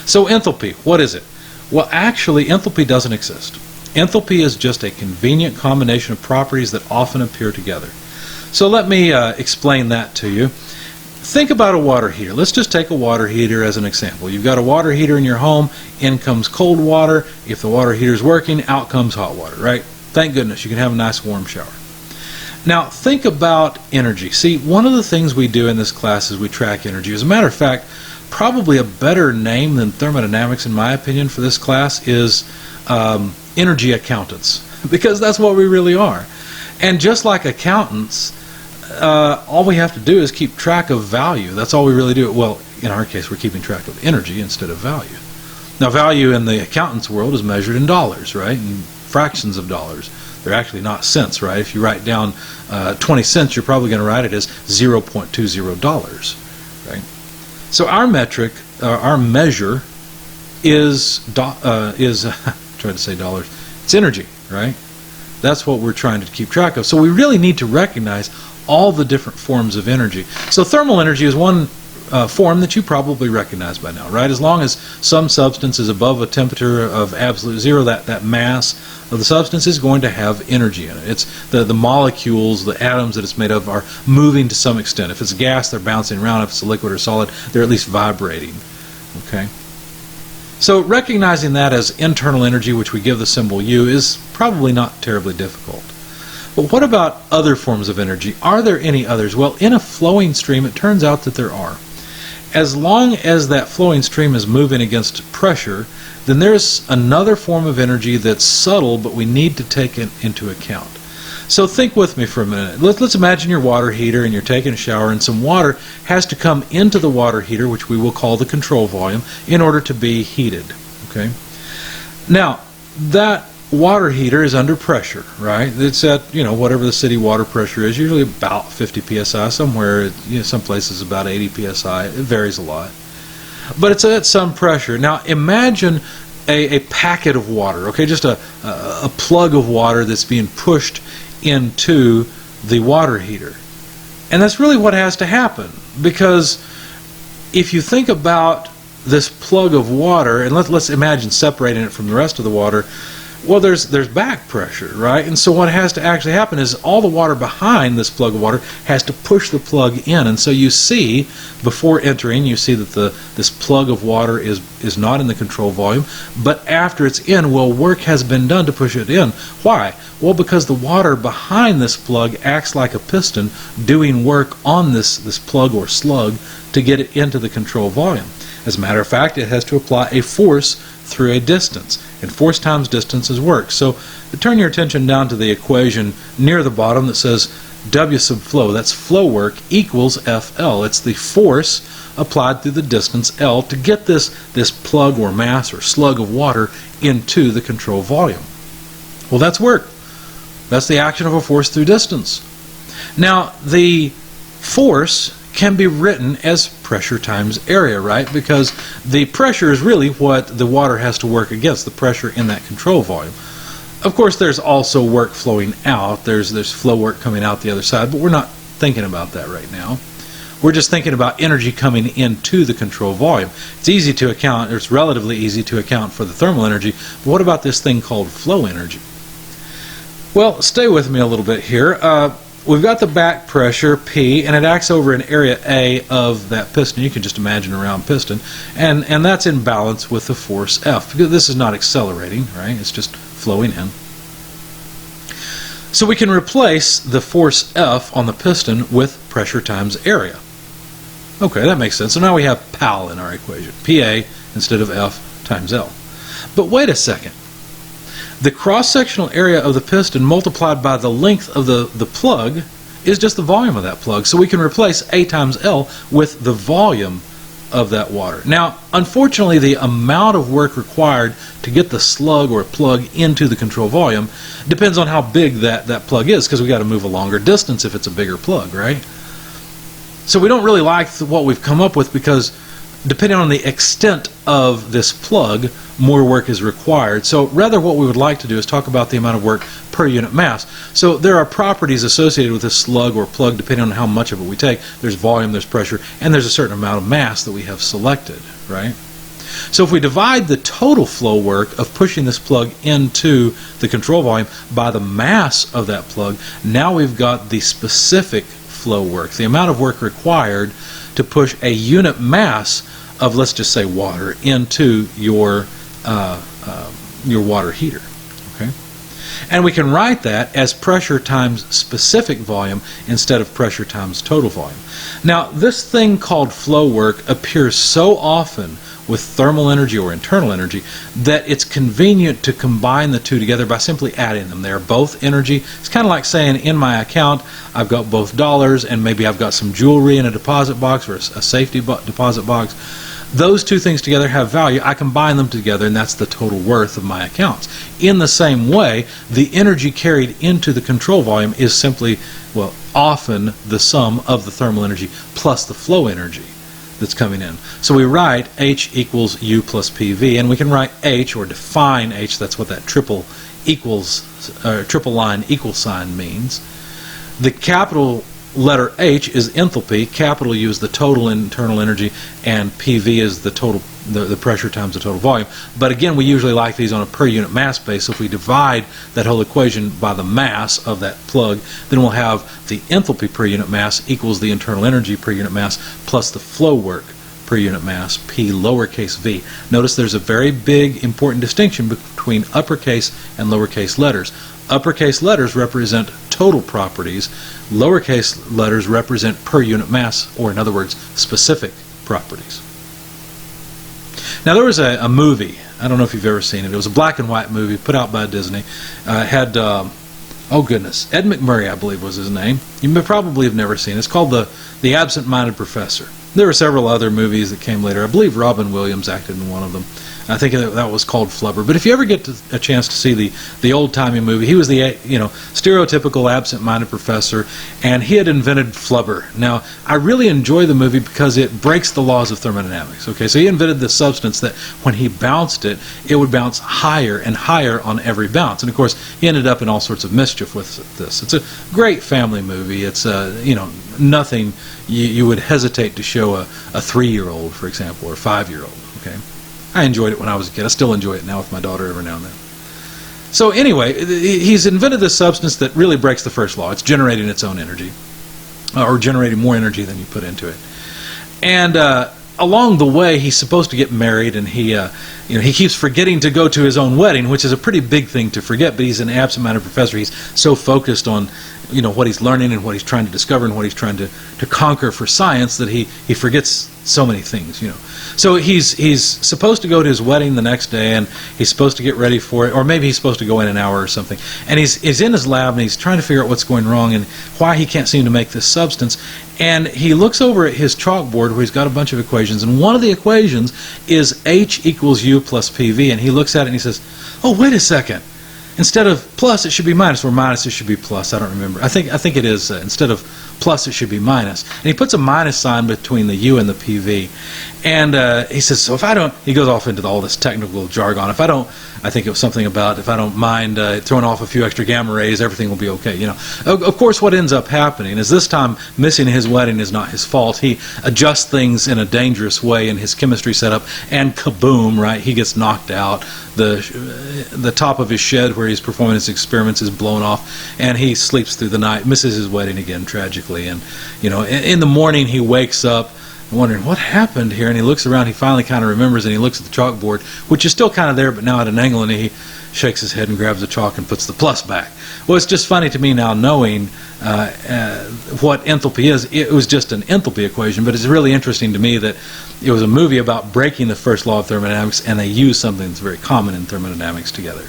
So enthalpy, what is it? Well, actually, enthalpy doesn't exist. Enthalpy is just a convenient combination of properties that often appear together. So let me explain that to you. Think about a water heater. Let's just take a water heater as an example. You've got a water heater in your home. In comes cold water. If the water heater is working, out comes hot water, right? Thank goodness you can have a nice warm shower. Now think about energy. See, one of the things we do in this class is we track energy. As a matter of fact, probably a better name than thermodynamics, in my opinion, for this class is energy accountants, because that's what we really are. And just like accountants, all we have to do is keep track of value. That's all we really do. Well, in our case, we're keeping track of energy instead of value. Now, value in the accountant's world is measured in dollars, right? In fractions of dollars. They're actually not cents, right? If you write down 20 cents, you're probably going to write it as $0.20, right? So our metric, our measure is trying to say dollars. It's energy, right? That's what we're trying to keep track of. So we really need to recognize all the different forms of energy. So thermal energy is one form that you probably recognize by now, right? As long as some substance is above a temperature of absolute zero, that mass of the substance is going to have energy in it. It's the molecules, the atoms that it's made of are moving to some extent. If it's gas, they're bouncing around. If it's a liquid or solid, they're at least vibrating. Okay? So recognizing that as internal energy, which we give the symbol U, is probably not terribly difficult. But what about other forms of energy? Are there any others? Well, in a flowing stream, it turns out that there are. As long as that flowing stream is moving against pressure, then there's another form of energy that's subtle, but we need to take it into account. So think with me for a minute. Let's imagine your water heater and you're taking a shower, and some water has to come into the water heater, which we will call the control volume, in order to be heated. Okay? Now, that water heater is under pressure, right? It's at, whatever the city water pressure is, usually about 50 psi, somewhere, some places about 80 psi. It varies a lot. But it's at some pressure. Now imagine a packet of water, okay, just a plug of water that's being pushed into the water heater. And that's really what has to happen, because if you think about this plug of water, and let's imagine separating it from the rest of the water, well, there's back pressure, right? And so what has to actually happen is all the water behind this plug of water has to push the plug in. And so you see, before entering, you see that this plug of water is not in the control volume, but after it's in, well, work has been done to push it in. Why? Well, because the water behind this plug acts like a piston doing work on this plug or slug to get it into the control volume. As a matter of fact, it has to apply a force through a distance, and force times distance is work. So turn your attention down to the equation near the bottom that says W sub flow, that's flow work, equals FL. It's the force applied through the distance L to get this plug or mass or slug of water into the control volume. Well, that's work. That's the action of a force through distance. Now, the force can be written as pressure times area, right? Because the pressure is really what the water has to work against, the pressure in that control volume. Of course, there's also work flowing out. There's flow work coming out the other side, but we're not thinking about that right now. We're just thinking about energy coming into the control volume. It's easy to account, or it's relatively easy to account for the thermal energy, but what about this thing called flow energy? Well, stay with me a little bit here. We've got the back pressure, P, and it acts over an area A of that piston. You can just imagine a round piston. And that's in balance with the force F, because this is not accelerating, right? It's just flowing in. So we can replace the force F on the piston with pressure times area. Okay, that makes sense. So now we have PAL in our equation, PA instead of F times L. But wait a second. The cross-sectional area of the piston multiplied by the length of the plug is just the volume of that plug. So we can replace A times L with the volume of that water. Now, unfortunately, the amount of work required to get the slug or plug into the control volume depends on how big that plug is, because we've got to move a longer distance if it's a bigger plug, right? So we don't really like what we've come up with, because depending on the extent of this plug, more work is required. So rather what we would like to do is talk about the amount of work per unit mass. So there are properties associated with this slug or plug depending on how much of it we take. There's volume, there's pressure, and there's a certain amount of mass that we have selected, right? So if we divide the total flow work of pushing this plug into the control volume by the mass of that plug, now we've got the specific flow work, the amount of work required to push a unit mass of, let's just say, water into your water heater. Okay? And we can write that as pressure times specific volume instead of pressure times total volume. Now, this thing called flow work appears so often with thermal energy or internal energy that it's convenient to combine the two together by simply adding them. They are both energy. It's kind of like saying in my account I've got both dollars and maybe I've got some jewelry in a deposit box or a safety deposit box. Those two things together have value. I combine them together, and that's the total worth of my accounts. In the same way, the energy carried into the control volume is simply, well, often the sum of the thermal energy plus the flow energy that's coming in. So we write H equals U plus PV, and we can write H, or define H, that's what that triple line equal sign means. The capital letter H is enthalpy, capital U is the total internal energy, and PV is the total, the pressure times the total volume. But again, we usually like these on a per unit mass base, so if we divide that whole equation by the mass of that plug, then we'll have the enthalpy per unit mass equals the internal energy per unit mass plus the flow work per unit mass, P lowercase v. Notice there's a very big important distinction between uppercase and lowercase letters. Uppercase letters represent total properties, lowercase letters represent per unit mass, or in other words, specific properties. Now there was a movie, I don't know if you've ever seen it, it was a black and white movie put out by Disney. Had, oh goodness, Ed McMurray I believe was his name. You may probably have never seen it. It's called The Absent-Minded Professor. There were several other movies that came later. I believe Robin Williams acted in one of them. I think that was called Flubber. But if you ever get a chance to see the old-timey movie, he was the stereotypical absent-minded professor, and he had invented Flubber. Now, I really enjoy the movie because it breaks the laws of thermodynamics. Okay, so he invented this substance that when he bounced it, it would bounce higher and higher on every bounce. And of course, he ended up in all sorts of mischief with this. It's a great family movie. It's nothing you would hesitate to show a 3-year-old, for example, or a 5-year-old. Okay. I enjoyed it when I was a kid. I still enjoy it now with my daughter every now and then. So anyway, he's invented this substance that really breaks the first law. It's generating its own energy, or generating more energy than you put into it. And along the way, he's supposed to get married, and he keeps forgetting to go to his own wedding, which is a pretty big thing to forget. But he's an absent-minded professor. He's so focused on what he's learning and what he's trying to discover and what he's trying to conquer for science that he forgets so many things. So he's supposed to go to his wedding the next day, and he's supposed to get ready for it, or maybe he's supposed to go in an hour or something. And he's in his lab, and he's trying to figure out what's going wrong and why he can't seem to make this substance. And he looks over at his chalkboard where he's got a bunch of equations, and one of the equations is H equals U plus PV, and he looks at it and he says, oh, wait a second. Instead of plus, it should be minus, or minus, it should be plus. I don't remember. I think it is. Instead of plus, it should be minus. And he puts a minus sign between the U and the PV. And he says, so if I don't, he goes off into all this technical jargon. If I don't, I think it was something about if I don't mind throwing off a few extra gamma rays, everything will be okay. Of course, what ends up happening is this time missing his wedding is not his fault. He adjusts things in a dangerous way in his chemistry setup, and kaboom! Right, he gets knocked out. The top of his shed where he's performing his experiments is blown off, and he sleeps through the night, misses his wedding again tragically. And in the morning he wakes up wondering what happened here, and he looks around. He finally kind of remembers, and he looks at the chalkboard, which is still kind of there but now at an angle, and he shakes his head and grabs the chalk and puts the plus back. Well, it's just funny to me now knowing what enthalpy is. It was just an enthalpy equation, but it's really interesting to me that it was a movie about breaking the first law of thermodynamics, and they used something that's very common in thermodynamics together.